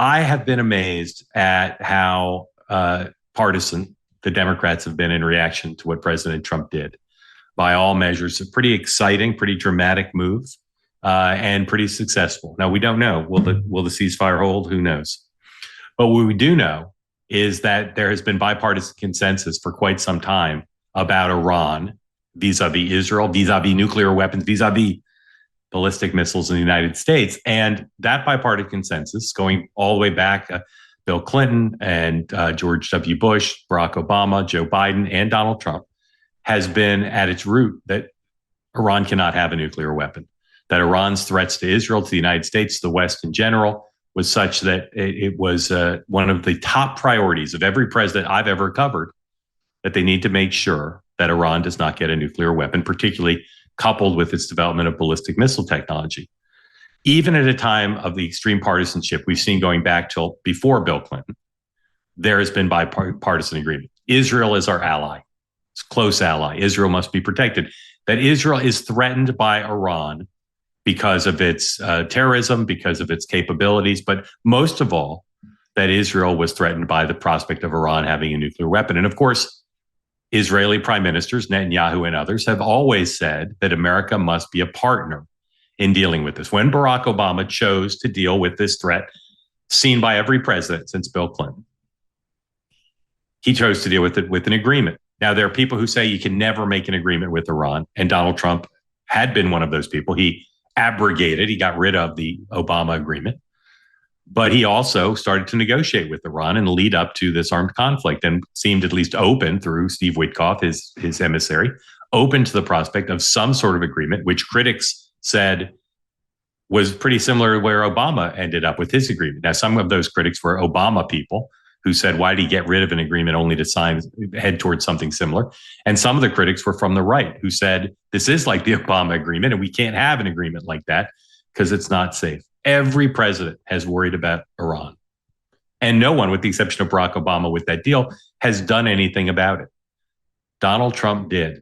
I have been amazed at how partisan the Democrats have been in reaction to what President Trump did. By all measures, a pretty exciting, pretty dramatic move, and pretty successful. Now we don't know will the ceasefire hold? Who knows? But what we do know is that there has been bipartisan consensus for quite some time about Iran vis-a-vis Israel, vis-a-vis nuclear weapons, vis-a-vis ballistic missiles in the United States. And that bipartisan consensus, going all the way back, Bill Clinton and George W. Bush, Barack Obama, Joe Biden, and Donald Trump, has been at its root that Iran cannot have a nuclear weapon, that Iran's threats to Israel, to the United States, to the West in general, was such that it was one of the top priorities of every president I've ever covered, that they need to make sure that Iran does not get a nuclear weapon, particularly coupled with its development of ballistic missile technology. Even at a time of the extreme partisanship we've seen going back till before Bill Clinton, there has been bipartisan agreement. Israel is our ally. It's a close ally. Israel must be protected. That Israel is threatened by Iran because of its terrorism, because of its capabilities, but most of all, that Israel was threatened by the prospect of Iran having a nuclear weapon. And of course, Israeli prime ministers, Netanyahu and others, have always said that America must be a partner in dealing with this. When Barack Obama chose to deal with this threat, seen by every president since Bill Clinton, he chose to deal with it with an agreement. Now, there are people who say you can never make an agreement with Iran, and Donald Trump had been one of those people. He got rid of the Obama agreement, but he also started to negotiate with Iran and lead up to this armed conflict, and seemed at least open through Steve Witkoff, his emissary, open to the prospect of some sort of agreement, which critics said was pretty similar to where Obama ended up with his agreement. Now, some of those critics were Obama people who said, why did he get rid of an agreement only to head towards something similar? And some of the critics were from the right who said, this is like the Obama agreement and we can't have an agreement like that because it's not safe. Every president has worried about Iran. And no one, with the exception of Barack Obama with that deal, has done anything about it. Donald Trump did.